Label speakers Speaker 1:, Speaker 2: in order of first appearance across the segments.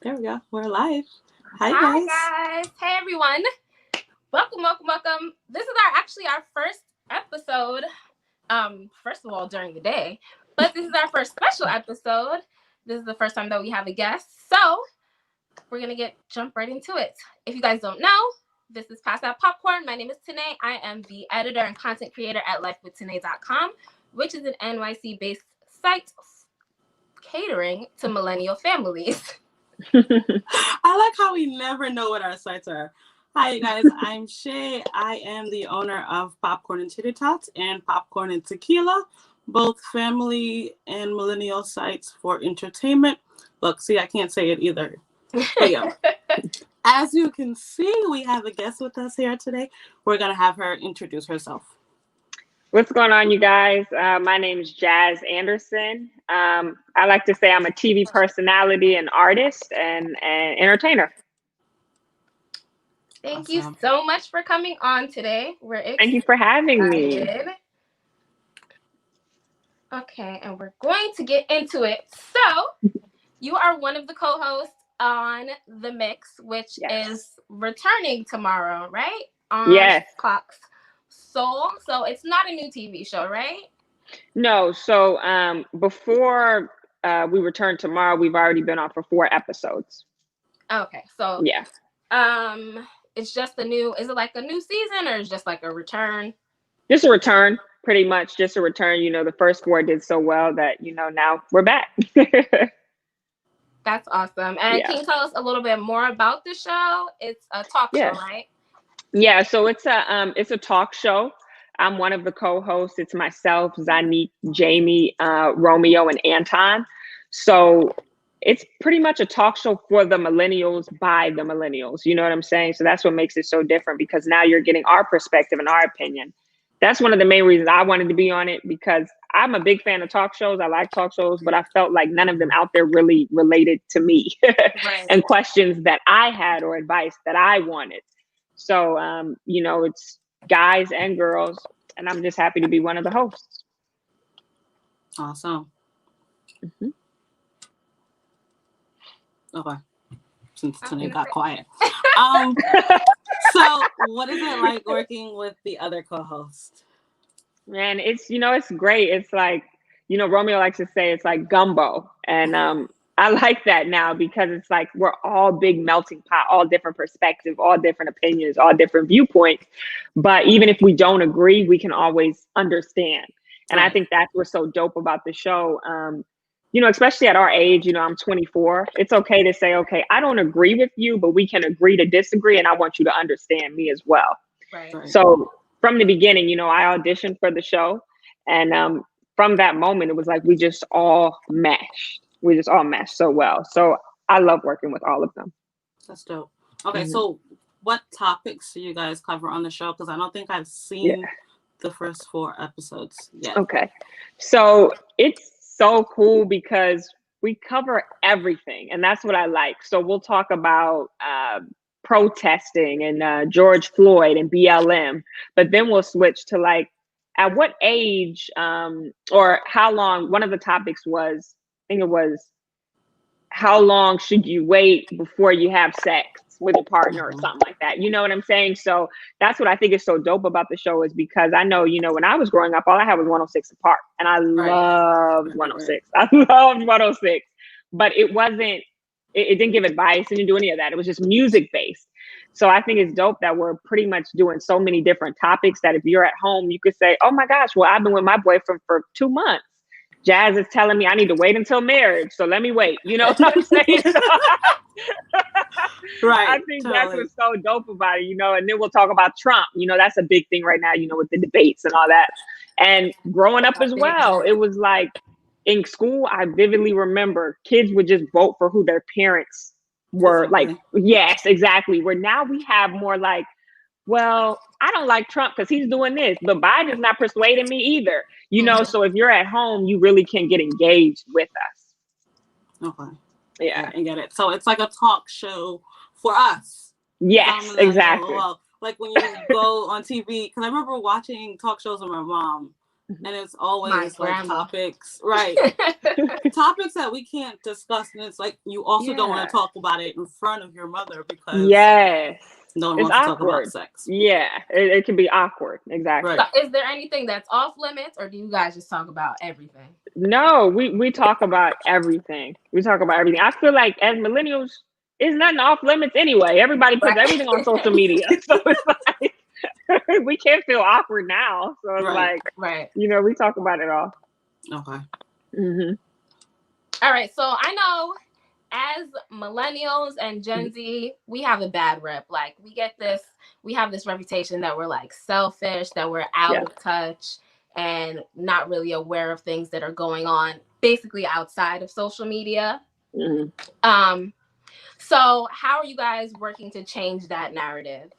Speaker 1: There we go. We're live. Hi,
Speaker 2: Hi
Speaker 1: guys.
Speaker 2: guys. Hey everyone. Welcome. This is our first episode. First of all, during the day, but this is our first special episode. This is the first time that we have a guest, so we're gonna jump right into it. If you guys don't know, this is Pass That Popcorn. My name is Tanae. I am the editor and content creator at lifewithtanae.com, which is an NYC-based site catering to millennial families.
Speaker 1: I like how we never know what our sites are. Hi, guys. I'm Shay. I am the owner of Popcorn and Titty Tots and Popcorn and Tequila, both family and millennial sites for entertainment. Look, see, I can't say it either. But yeah. As you can see, we have a guest with us here today. We're going to have her introduce herself.
Speaker 3: What's going on, you guys? My name is Jazz Anderson. I like to say I'm a TV personality and artist and entertainer.
Speaker 2: Thank you so much for coming on today. We're excited.
Speaker 3: Thank you for having me.
Speaker 2: Okay, and we're going to get into it. So, you are one of the co-hosts on The Mix, which is returning tomorrow, right? On Fox Soul. So it's not a new TV show, right?
Speaker 3: No. So before we return tomorrow, we've already been on for 4 episodes.
Speaker 2: Okay. So it's just is it like a new season or is it just like a return?
Speaker 3: Just a return, pretty much. Just a return. You know, the first 4 did so well that, now we're back.
Speaker 2: That's awesome. And can you tell us a little bit more about the show? It's a talk show, right?
Speaker 3: Yeah, so it's a talk show. I'm one of the co-hosts. It's myself, Zanique, Jamie, Romeo, and Anton. So it's pretty much a talk show for the millennials by the millennials. You know what I'm saying? So that's what makes it so different, because now you're getting our perspective and our opinion. That's one of the main reasons I wanted to be on it, because I'm a big fan of talk shows. I like talk shows, but I felt like none of them out there really related to me and questions that I had or advice that I wanted. So, it's guys and girls, and I'm just happy to be one of the hosts.
Speaker 1: Awesome. Mm-hmm. Okay. Since Tanae got quiet. So what is it like working with the other co-host?
Speaker 3: Man, it's great. It's like, Romeo likes to say it's like gumbo. And I like that now, because it's like we're all big melting pot, all different perspectives, all different opinions, all different viewpoints. But even if we don't agree, we can always understand. And I think that's what's so dope about the show. Especially at our age, I'm 24. It's okay to say, okay, I don't agree with you, but we can agree to disagree. And I want you to understand me as well.
Speaker 2: Right.
Speaker 3: So from the beginning, I auditioned for the show. And from that moment, it was like we just all meshed. We just all meshed so well. So I love working with all of them.
Speaker 1: That's dope. Okay, so what topics do you guys cover on the show? Because I don't think I've seen the first 4 episodes yet.
Speaker 3: Okay. So it's so cool because we cover everything. And that's what I like. So we'll talk about protesting and George Floyd and BLM. But then we'll switch to like, at what age or how long, one of the topics was, I think it was, how long should you wait before you have sex with a partner or something like that? You know what I'm saying? So that's what I think is so dope about the show, is because I know, when I was growing up, all I had was 106 apart, and I loved 106. I loved 106, but it didn't give advice, it didn't do any of that. It was just music based. So I think it's dope that we're pretty much doing so many different topics that if you're at home, you could say, oh my gosh, well, I've been with my boyfriend for 2 months. Jazz is telling me I need to wait until marriage, so let me wait. You know what I'm saying?
Speaker 1: Right.
Speaker 3: I think that's what's so dope about it, and then we'll talk about Trump. That's a big thing right now, with the debates and all that. And growing up as well, it was like in school, I vividly remember kids would just vote for who their parents were. Like, yes, exactly. Where now we have more like, well, I don't like Trump because he's doing this, but Biden's not persuading me either. So if you're at home, you really can get engaged with us.
Speaker 1: Okay.
Speaker 3: Yeah.
Speaker 1: I get it. So it's like a talk show for us.
Speaker 3: Yes, exactly.
Speaker 1: Like when you go on TV, because I remember watching talk shows with my mom and it's
Speaker 2: My
Speaker 1: always like
Speaker 2: grandma.
Speaker 1: topics, right? Topics that we can't discuss, and it's like you also don't want to talk about it in front of your mother because
Speaker 3: Yes.
Speaker 1: no one
Speaker 3: It's
Speaker 1: wants to talk about
Speaker 3: awkward.
Speaker 1: sex.
Speaker 3: Yeah, it can be awkward. Exactly.
Speaker 1: Right.
Speaker 2: So is there anything that's off limits, or do you guys just talk about everything?
Speaker 3: No, we talk about everything. We talk about everything. I feel like as millennials, it's nothing off limits anyway. Everybody puts
Speaker 2: Right.
Speaker 3: everything on social media. So it's like we can't feel awkward now. So it's
Speaker 1: Right.
Speaker 3: like,
Speaker 2: Right.
Speaker 3: you know, we talk about it all.
Speaker 1: Okay.
Speaker 3: Mm-hmm.
Speaker 2: All right. So I know as millennials and Gen Z, we have a bad rep. Like we have this reputation that we're like selfish, that we're out of touch and not really aware of things that are going on basically outside of social media.
Speaker 3: Mm-hmm.
Speaker 2: So how are you guys working to change that narrative?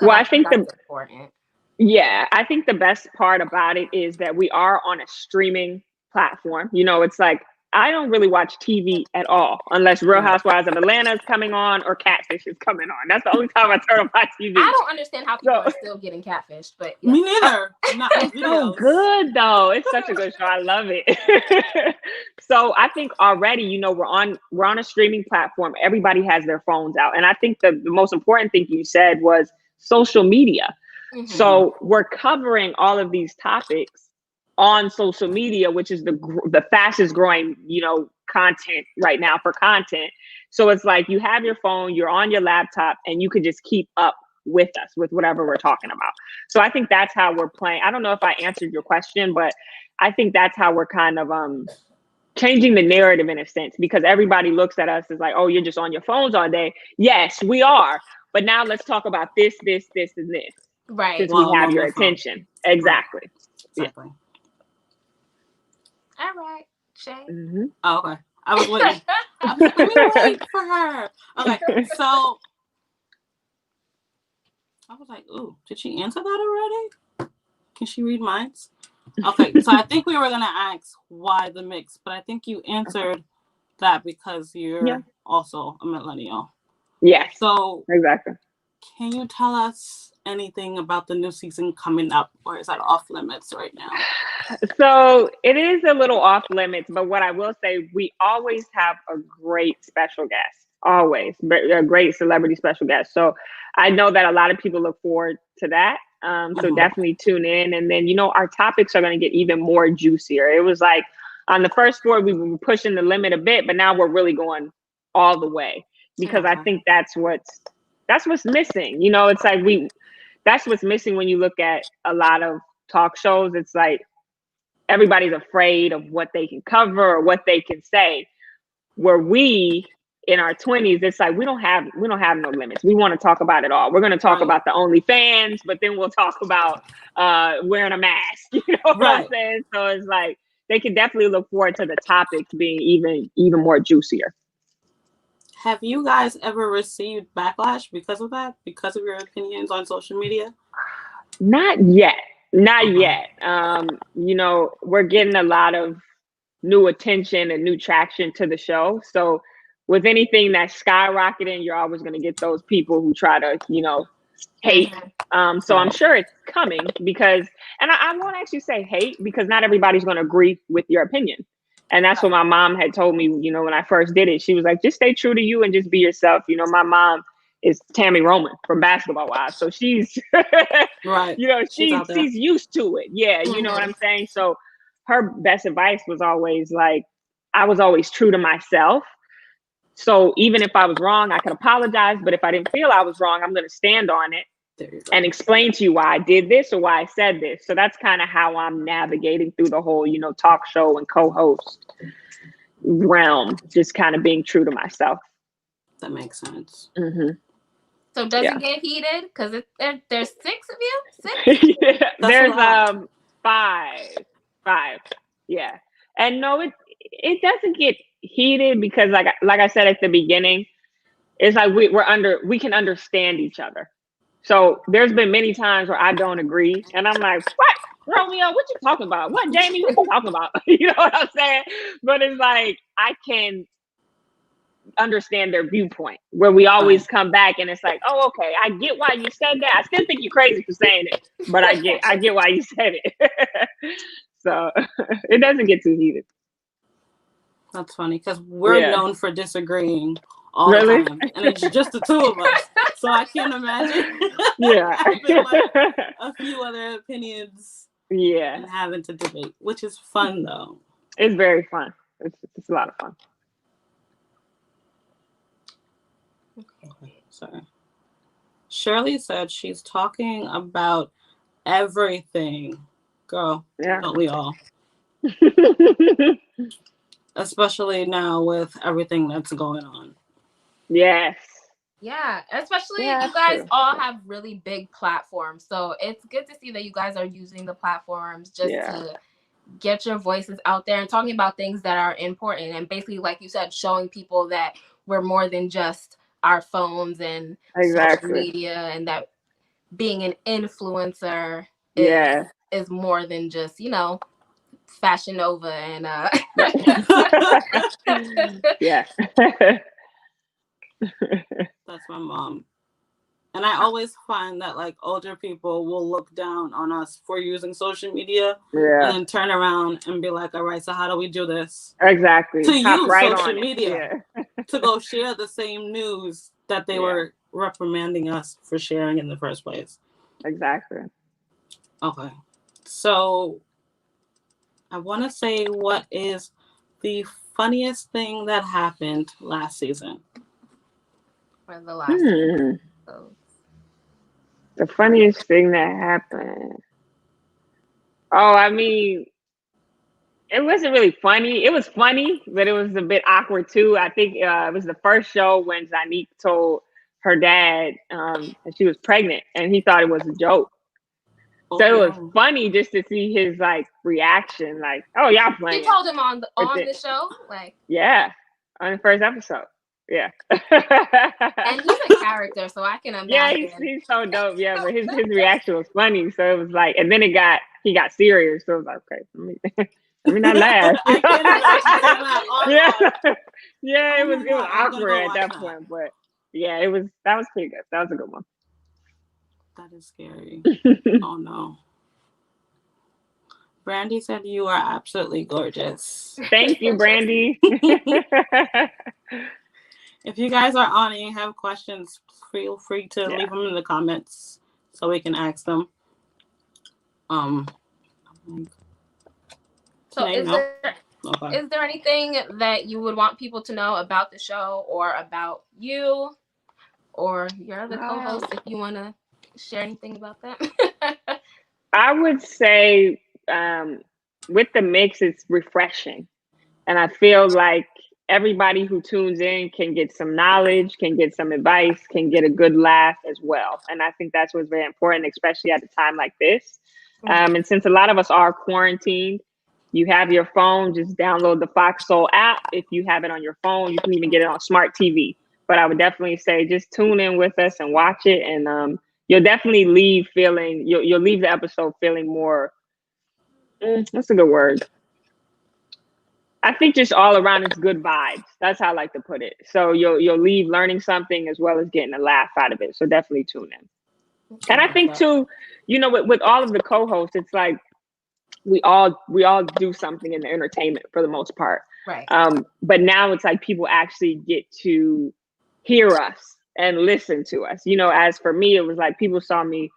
Speaker 3: Well, I think
Speaker 2: that's important.
Speaker 3: Yeah, I think the best part about it is that we are on a streaming platform. You know, it's like I don't really watch TV at all unless Real Housewives of Atlanta is coming on or Catfish is coming on. That's the only time I turn on my TV.
Speaker 2: I don't understand how people are still getting catfished, but yeah.
Speaker 1: Me neither. Not
Speaker 3: it's so good though. It's such a good show. I love it. So I think already, you know, we're on a streaming platform. Everybody has their phones out, and I think the most important thing you said was social media.
Speaker 2: Mm-hmm.
Speaker 3: So we're covering all of these topics on social media, which is the fastest growing, you know, content right now for content. So it's like you have your phone, you're on your laptop, and you could just keep up with us with whatever we're talking about. So I think that's how we're playing. I don't know if I answered your question, but I think that's how we're kind of changing the narrative in a sense, because everybody looks at us as like, oh, you're just on your phones all day. Yes, we are. But now let's talk about this, and this.
Speaker 2: Right.
Speaker 3: Since we have your attention. Exactly.
Speaker 1: Right. Exactly.
Speaker 2: Yeah. All right, Shay.
Speaker 3: Mm-hmm.
Speaker 1: Oh, okay. I was waiting. I was like, let me wait for her. Okay, so I was like, ooh, did she answer that already? Can she read minds? Okay, so I think we were gonna ask why the mix, but I think you answered that because you're also a millennial.
Speaker 3: Yes.
Speaker 1: So
Speaker 3: exactly.
Speaker 1: Can you tell us anything about the new season coming up, or is that off limits right now?
Speaker 3: So it is a little off limits, but what I will say, we always have a great special guest, always a great celebrity special guest. So I know that a lot of people look forward to that. So definitely tune in. And then, you know, our topics are going to get even more juicier. It was like on the first 4, we were pushing the limit a bit, but now we're really going all the way because I think that's what's missing. You know, it's like that's what's missing when you look at a lot of talk shows. It's like everybody's afraid of what they can cover or what they can say. Where we in our 20s, it's like we don't have no limits. We want to talk about it all. We're going to talk about the OnlyFans, but then we'll talk about wearing a mask. You know what I'm saying? So it's like they can definitely look forward to the topics being even more juicier.
Speaker 1: Have you guys ever received backlash because of that? Because of your opinions on social media?
Speaker 3: Not yet. You know, we're getting a lot of new attention and new traction to the show. So with anything that's skyrocketing, you're always going to get those people who try to, you know, hate. So I'm sure it's coming because, and I won't actually say hate because not everybody's going to agree with your opinion. And that's what my mom had told me, you know, when I first did it. She was like, just stay true to you and just be yourself. You know, my mom is Tami Roman from Basketball Wives. So she's, you know, she's used to it. Yeah, you know what I'm saying? So her best advice was always like, I was always true to myself. So even if I was wrong, I could apologize. But if I didn't feel I was wrong, I'm going to stand on it and explain to you why I did this or why I said this. So that's kind of how I'm navigating through the whole, you know, talk show and co-host realm, just kind of being true to myself.
Speaker 1: That makes sense.
Speaker 2: So does it get heated? Because there's 6 of you? 6?
Speaker 3: Yeah, there's 5. Yeah. And no, it doesn't get heated because like I said at the beginning, it's like we can understand each other. So there's been many times where I don't agree and I'm like, what? Romeo, what you talking about? What, Jamie, what you talking about? You know what I'm saying? But it's like I can understand their viewpoint, where we always come back and it's like, oh, okay, I get why you said that. I still think you're crazy for saying it, but I get why you said it. So it doesn't get too heated.
Speaker 1: That's funny because we're known for disagreeing all the time, and it's just the two of us. So I can't imagine having like a few other opinions.
Speaker 3: Yeah,
Speaker 1: and having to debate, which is fun though.
Speaker 3: It's very fun. It's a lot of fun.
Speaker 1: Okay, sorry. Shirley said she's talking about everything. Girl, don't we all? Especially now with everything that's going on.
Speaker 3: Yes.
Speaker 2: Yeah, especially you guys all have really big platforms. So it's good to see that you guys are using the platforms just to get your voices out there and talking about things that are important. And basically, like you said, showing people that we're more than just our phones and social media, and that being an influencer is more than just, you know, Fashion Nova and
Speaker 3: yeah.
Speaker 1: That's my mom. And I always find that like older people will look down on us for using social media and then turn around and be like, all right, so how do we do this?
Speaker 3: Exactly.
Speaker 1: To use social media to go share the same news that they were reprimanding us for sharing in the first place.
Speaker 3: Exactly.
Speaker 1: Okay. So I want to say, what is the funniest thing that happened last season?
Speaker 2: Or the last season.
Speaker 3: The funniest thing that happened. Oh, I mean, it wasn't really funny. It was funny, but it was a bit awkward too. I think it was the first show when Zanique told her dad that she was pregnant, and he thought it was a joke. So it was funny just to see his like reaction, like, "Oh, y'all playing."
Speaker 2: He told him on the show, like,
Speaker 3: on the first episode,
Speaker 2: And he's a character, so I can imagine.
Speaker 3: Yeah, he's so dope. Yeah, but his reaction was funny, so it was like, and then he got serious, so it was like, okay, let me not laugh.
Speaker 1: I can't
Speaker 3: it was awkward at that point, but that was pretty good. That was a good one.
Speaker 1: That is scary. Oh no. Brandy said you are absolutely gorgeous.
Speaker 3: Thank you, Brandy.
Speaker 1: If you guys are on and you have questions, feel free to leave them in the comments so we can ask them.
Speaker 2: So is there anything that you would want people to know about the show or about you or your other co-hosts, if you want to share anything about that?
Speaker 3: I would say with the mix, it's refreshing. And I feel like everybody who tunes in can get some knowledge, can get some advice, can get a good laugh as well. And I think that's what's very important, especially at a time like this. And since a lot of us are quarantined, you have your phone, just download the Fox Soul app. If you have it on your phone, you can even get it on smart TV. But I would definitely say just tune in with us and watch it. And you'll definitely leave feeling, you'll leave the episode feeling more, what's a good word? I think just all around it's good vibes. That's how I like to put it. So you'll leave learning something as well as getting a laugh out of it. So definitely tune in. And I think too, you know, with all of the co-hosts, it's like we all do something in the entertainment for the most part.
Speaker 2: Right.
Speaker 3: But now it's like people actually get to hear us and listen to us. You know, as for me, it was like people saw me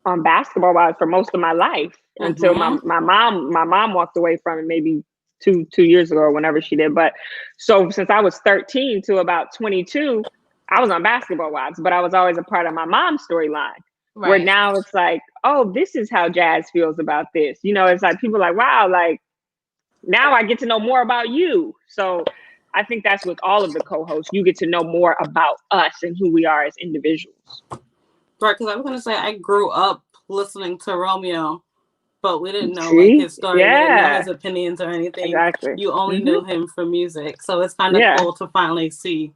Speaker 3: on Basketball Wives for most of my life until my mom walked away from it maybe two years ago or whenever she did. But so since I was 13 to about 22, I was on Basketball Wives, but I was always a part of my mom's storyline. Right. Where now it's like, oh, this is how Jazz feels about this. You know, it's like people are like, wow, like now I get to know more about you. So I think that's with all of the co-hosts. You get to know more about us and who we are as individuals.
Speaker 1: Right, because I was going to say I grew up listening to Romeo, but we didn't know like his story. We didn't know his opinions or anything.
Speaker 3: Exactly.
Speaker 1: You only knew him for music. So it's kind of cool to finally see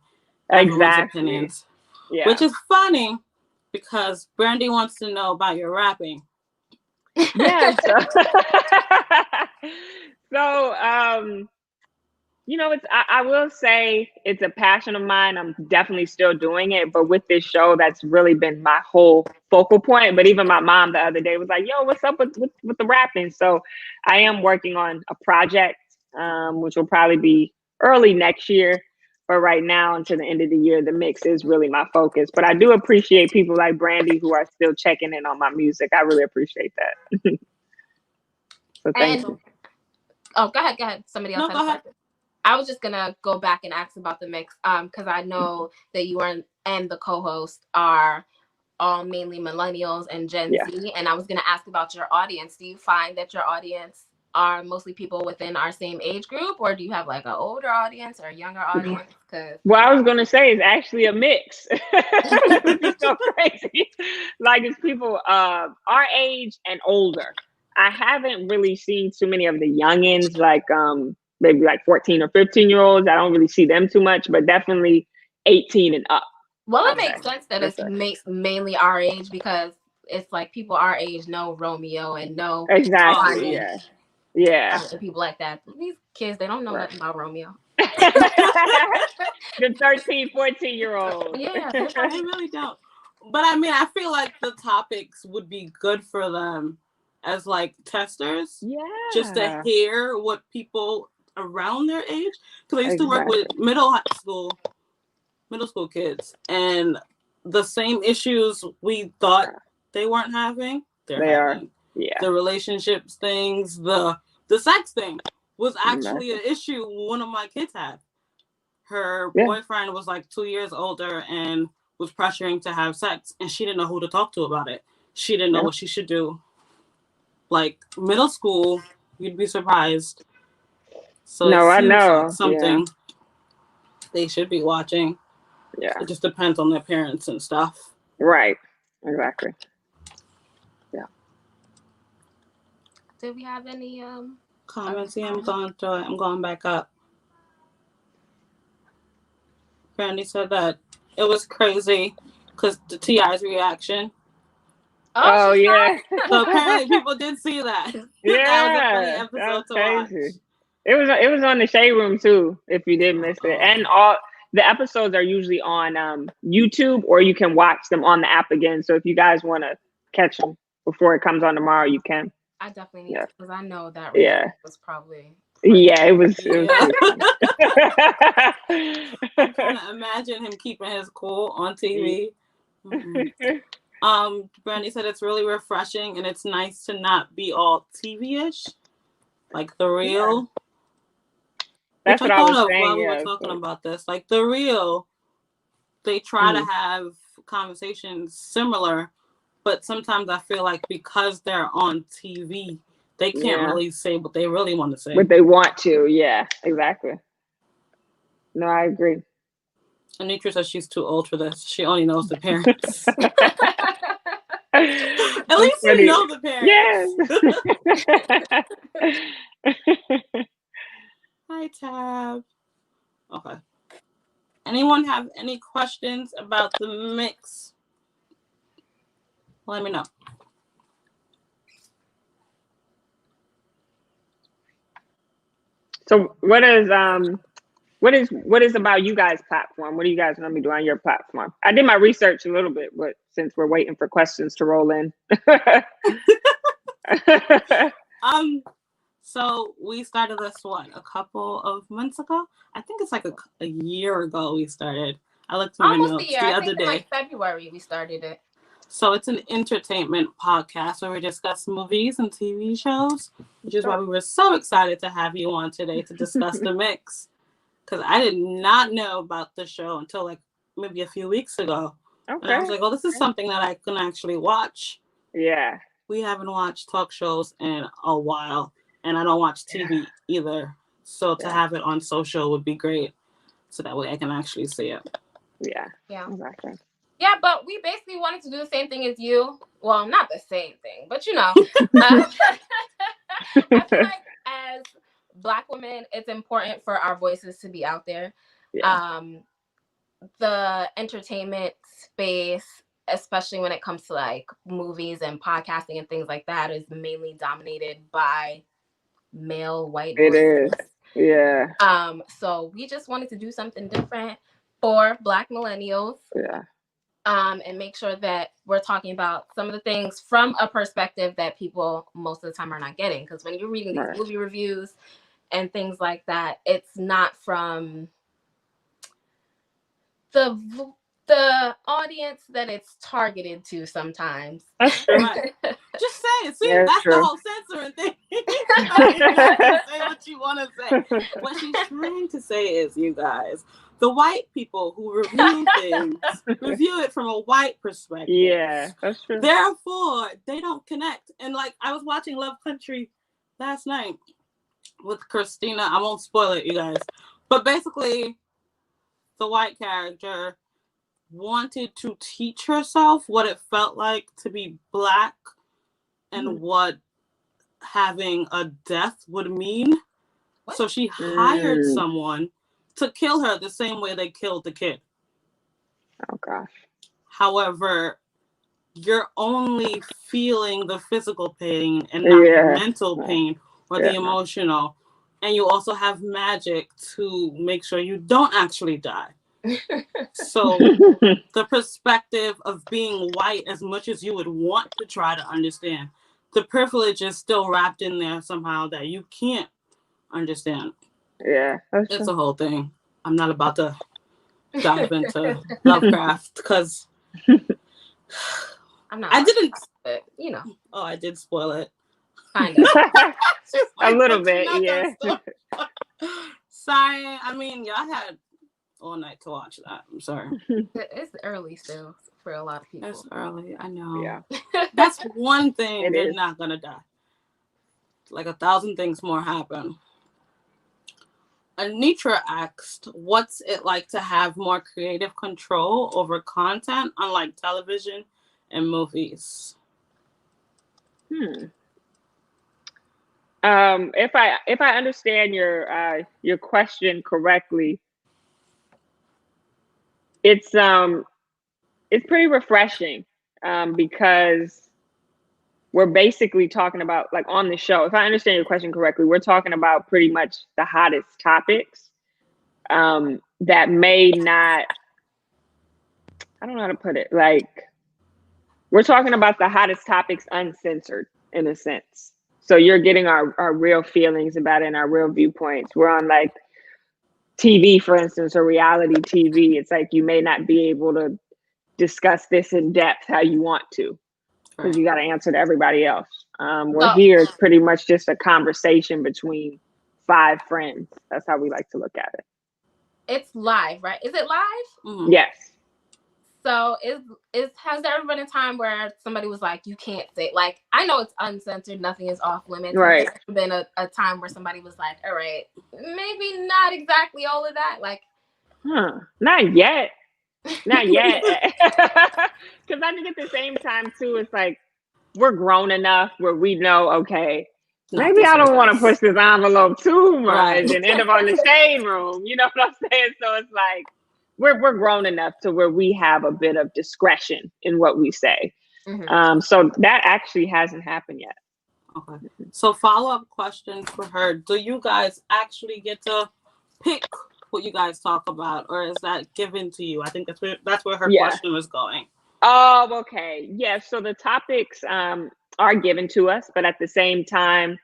Speaker 1: everyone's opinions. Yeah. Which is funny because Brandy wants to know about your rapping.
Speaker 3: Yeah. So I will say it's a passion of mine. I'm definitely still doing it, but with this show, that's really been my whole focal point. But even my mom the other day was like, "Yo, what's up with the rapping?" So I am working on a project, which will probably be early next year. But right now, until the end of the year, the mix is really my focus. But I do appreciate people like Brandy who are still checking in on my music. I really appreciate that. So thank you.
Speaker 2: Oh, go ahead. Somebody else.
Speaker 1: No, go ahead.
Speaker 2: I was just gonna go back and ask about the mix, because I know that you and the co-host are all mainly millennials and Gen Z, and I was gonna ask about your audience. Do you find that your audience are mostly people within our same age group, or do you have like an older audience or a younger audience?
Speaker 3: What I was gonna say is actually a mix. It's so crazy. Like it's people our age and older. I haven't really seen too many of the youngins, like maybe like 14 or 15-year-olds. I don't really see them too much, but definitely 18 and up.
Speaker 2: Well, it makes sense that it's mainly our age, because it's like people our age know Romeo and know
Speaker 3: exactly.
Speaker 2: Tami,
Speaker 3: Yeah.
Speaker 2: and people like that. These kids, they don't know nothing about Romeo.
Speaker 3: The 13, 14-year-olds.
Speaker 2: Yeah,
Speaker 1: they really don't. But I mean, I feel like the topics would be good for them as like testers.
Speaker 3: Yeah.
Speaker 1: Just to hear what people around their age. Because I used to work with middle school kids, and the same issues we thought they weren't having, they're having.
Speaker 3: Yeah.
Speaker 1: The relationships things, the sex thing was actually an issue one of my kids had. Her boyfriend was like 2 years older and was pressuring to have sex, and she didn't know who to talk to about it. She didn't know what she should do. Like middle school, you'd be surprised. So it seems like something they should be watching.
Speaker 3: Yeah.
Speaker 1: It just depends on their parents and stuff.
Speaker 3: Right. Exactly. Yeah.
Speaker 2: Do we have any
Speaker 1: comments? Yeah, I'm going through it. I'm going back up. Brandy said that it was crazy because the T.I.'s reaction.
Speaker 3: Oh yeah.
Speaker 1: So apparently people did see that.
Speaker 3: Yeah.
Speaker 1: That was a funny episode to watch.
Speaker 3: It was on the Shade Room too, if you did miss it. And all the episodes are usually on YouTube, or you can watch them on the app again. So if you guys want to catch them before it comes on tomorrow, you can.
Speaker 2: I definitely need to, because I know that was probably
Speaker 3: yeah, it was
Speaker 1: I can't imagine him keeping his cool on TV. Brandy said it's really refreshing and it's nice to not be all TV-ish, like The Real.
Speaker 3: That's
Speaker 1: which
Speaker 3: what
Speaker 1: I thought
Speaker 3: was
Speaker 1: of
Speaker 3: saying,
Speaker 1: while we were talking about this. Like The Real, they try to have conversations similar, but sometimes I feel like because they're on TV, they can't really say what they really want to say.
Speaker 3: What they want to, yeah, exactly. No, I agree.
Speaker 1: Anitra says she's too old for this. She only knows the parents. At least you know the parents. Yes. Hi, Tab. Okay. Anyone have any questions about the mix? Let me know.
Speaker 3: So what is about you guys' platform? What do you guys normally do on your platform? I did my research a little bit, but since we're waiting for questions to roll in.
Speaker 1: So we started this a couple of months ago? I think it's like a year ago we started. I looked through my notes the other day.
Speaker 2: Like February we started it.
Speaker 1: So it's an entertainment podcast where we discuss movies and TV shows, which is why we were so excited to have you on today to discuss the mix. Because I did not know about the show until like maybe a few weeks ago. Okay. And I was like, oh, this is something that I can actually watch.
Speaker 3: Yeah.
Speaker 1: We haven't watched talk shows in a while, and I don't watch TV either. So to have it on social would be great. So that way I can actually see it.
Speaker 2: Yeah. Exactly. Yeah, but we basically wanted to do the same thing as you. Well, not the same thing, but you know. I feel like as Black women, it's important for our voices to be out there. Yeah. The entertainment space, especially when it comes to like movies and podcasting and things like that, is mainly dominated by male white voices.
Speaker 3: Yeah.
Speaker 2: So we just wanted to do something different for Black millennials.
Speaker 3: Yeah.
Speaker 2: And make sure that we're talking about some of the things from a perspective that people most of the time are not getting. Because when you're reading these movie reviews and things like that, it's not from the audience that it's targeted to sometimes.
Speaker 3: That's true.
Speaker 1: Right. Just say it. See,
Speaker 3: Yeah,
Speaker 1: that's
Speaker 3: true.
Speaker 1: the whole censoring thing. You have to say what you want to say. What she's trying to say is, you guys, the white people who review things review it from a white perspective.
Speaker 3: Yeah, that's true.
Speaker 1: Therefore, they don't connect. And like, I was watching Love Country last night with Christina. I won't spoil it, you guys. But basically, the white character wanted to teach herself what it felt like to be Black and what having a death would mean. What? So she hired someone to kill her the same way they killed the kid.
Speaker 3: Oh gosh.
Speaker 1: However, you're only feeling the physical pain and not the mental pain or the emotional. And you also have magic to make sure you don't actually die. So the perspective of being white, as much as you would want to try to understand, the privilege is still wrapped in there somehow that you can't understand.
Speaker 3: Yeah,
Speaker 1: it's a whole thing. I'm not about to dive into Lovecraft because
Speaker 2: I'm not.
Speaker 1: I didn't.
Speaker 2: But, you know.
Speaker 1: Oh, I did spoil it.
Speaker 2: Kind of.
Speaker 3: A little bit, yeah.
Speaker 1: Sorry. I mean, y'all had all night to watch that. I'm sorry.
Speaker 2: It's early still for a lot of people.
Speaker 1: It's early. I know.
Speaker 3: Yeah.
Speaker 1: That's one thing they're
Speaker 3: is.
Speaker 1: not gonna die. Like 1,000 things more happen. Anitra asked, what's it like to have more creative control over content, unlike television and movies?
Speaker 3: If I understand your question correctly, it's pretty refreshing because we're basically talking about, like, on the show, if I understand your question correctly, we're talking about pretty much the hottest topics that may not, I don't know how to put it, like, we're talking about the hottest topics uncensored in a sense. So you're getting our real feelings about it and our real viewpoints. We're on, like, TV, for instance, or reality TV. It's like you may not be able to discuss this in depth how you want to because you got to answer to everybody else. Where here it's pretty much just a conversation between 5 friends. That's how we like to look at it.
Speaker 2: It's live, right? Is it live?
Speaker 3: Mm-hmm. Yes.
Speaker 2: So has there ever been a time where somebody was like, you can't say, like, I know it's uncensored, nothing is off limits.
Speaker 3: Right.
Speaker 2: Has there been a time where somebody was like, all right, maybe not exactly all of that? Like,
Speaker 3: not yet. Not yet. Because I think at the same time, too, it's like we're grown enough where we know, okay, maybe I don't want to push this envelope too much and end up on the shade room. You know what I'm saying? So it's like we're grown enough to where we have a bit of discretion in what we say. Mm-hmm. So that actually hasn't happened yet.
Speaker 1: Okay. So follow-up question for her. Do you guys actually get to pick what you guys talk about, or is that given to you? I think that's where her question was going.
Speaker 3: Oh, okay. Yeah. So the topics are given to us, but at the same time,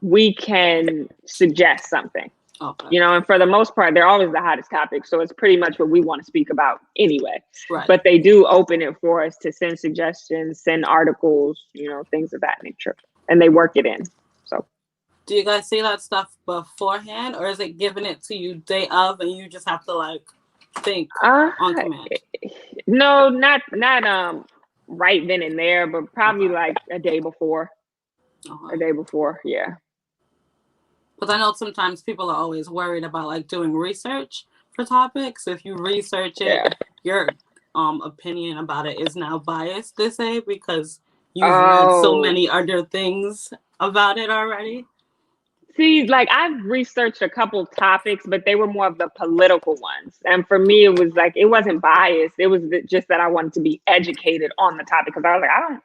Speaker 3: we can suggest something. Okay. You know, and for the most part, they're always the hottest topics. So it's pretty much what we want to speak about anyway. Right. But they do open it for us to send suggestions, send articles, you know, things of that nature. And they work it in. So
Speaker 1: do you guys see that stuff beforehand, or is it giving it to you day of and you just have to, like, think on command?
Speaker 3: No, not right then and there, but probably like a day before. A day before, yeah.
Speaker 1: Because I know sometimes people are always worried about, like, doing research for topics. If you research it, your opinion about it is now biased, they say, because you've read so many other things about it already.
Speaker 3: See, like, I've researched a couple topics, but they were more of the political ones. And for me, it was like, it wasn't biased. It was just that I wanted to be educated on the topic because I was like,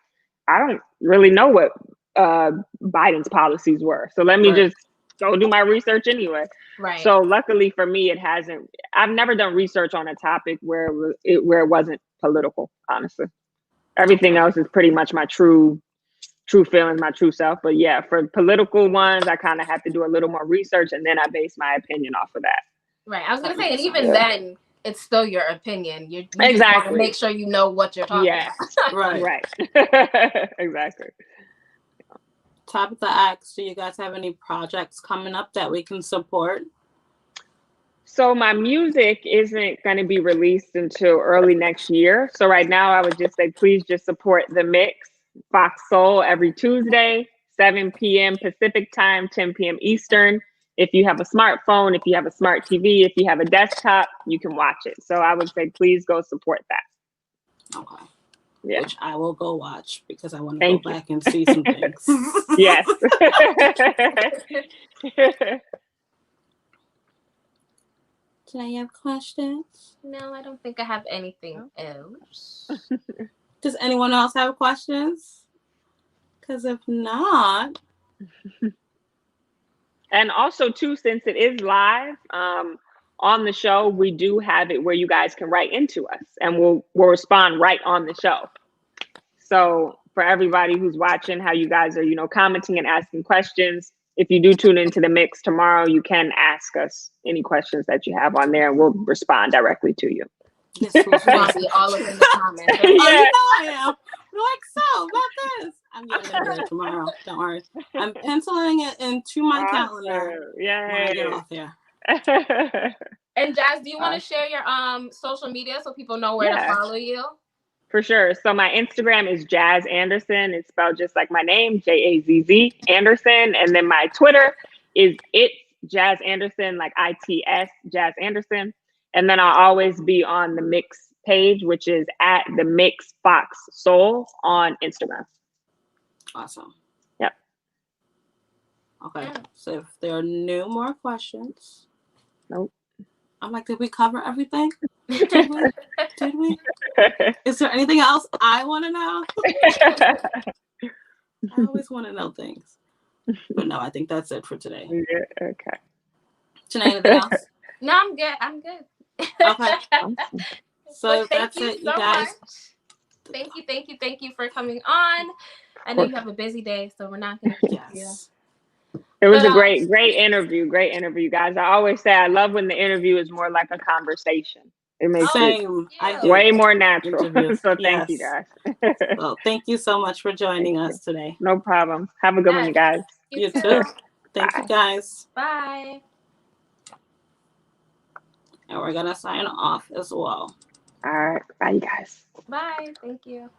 Speaker 3: I don't really know what Biden's policies were. So let me just go do my research anyway.
Speaker 2: Right.
Speaker 3: So luckily for me, it hasn't. I've never done research on a topic where it wasn't political. Honestly, everything else is pretty much my true feelings, my true self. But yeah, for political ones, I kind of have to do a little more research, and then I base my opinion off of that.
Speaker 2: Right. I was gonna say, and even then, it's still your opinion. You just
Speaker 3: Exactly.
Speaker 2: want to make sure you know what you're talking about.
Speaker 1: Right.
Speaker 3: Exactly.
Speaker 1: Tabitha asks, do you guys have any projects coming up that we can support?
Speaker 3: So my music isn't going to be released until early next year. So right now I would just say, please just support The Mix, Fox Soul, every Tuesday, 7 p.m. Pacific time, 10 p.m. Eastern. If you have a smartphone, if you have a smart TV, if you have a desktop, you can watch it. So I would say, please go support that.
Speaker 1: Okay.
Speaker 3: Yeah.
Speaker 1: Which I will go watch because I want to
Speaker 3: Thank
Speaker 1: go
Speaker 3: you.
Speaker 1: back and see some things.
Speaker 3: Yes.
Speaker 1: Do I have questions?
Speaker 2: No, I don't think I have anything else.
Speaker 1: Does anyone else have questions? Because if not,
Speaker 3: and also too, since it is live on the show, we do have it where you guys can write into us, and we'll respond right on the show. So for everybody who's watching, how you guys are, commenting and asking questions. If you do tune into The Mix tomorrow, you can ask us any questions that you have on there, and we'll respond directly to you.
Speaker 2: This will be all up in the comments.
Speaker 1: Oh, you know I am. Like, so about this. I'm getting it there tomorrow. Don't worry. I'm penciling it into my calendar when I get off here.
Speaker 2: And Jazz, do you want to share your social media so people know where to follow you?
Speaker 3: For sure. So my Instagram is Jazz Anderson. It's spelled just like my name, Jazz Anderson. And then my Twitter is It's Jazz Anderson, like ITS Jazz Anderson. And then I'll always be on The Mix page, which is at The Mix Fox Soul on Instagram.
Speaker 1: Awesome.
Speaker 3: Yep.
Speaker 1: Okay. So if there are no more questions.
Speaker 3: Nope.
Speaker 1: I'm like, did we cover everything? Did we? Is there anything else I want to know? I always want to know things. But no, I think that's it for today.
Speaker 3: Yeah, okay.
Speaker 1: Janae, anything else?
Speaker 2: No, I'm good. I'm good.
Speaker 1: Okay. So that's it, you guys.
Speaker 2: Much. Thank you for coming on. I know you have a busy day, so we're not going to keep you.
Speaker 3: It was a great interview. Great interview, guys. I always say I love when the interview is more like a conversation. It makes it way more natural. So thank you, guys.
Speaker 1: Well, thank you so much for joining us today.
Speaker 3: No problem. Have a good one, you guys.
Speaker 1: You too. Thank you, guys.
Speaker 2: Bye.
Speaker 1: And we're going to sign off as well.
Speaker 3: All right. Bye, you guys.
Speaker 2: Bye. Thank you.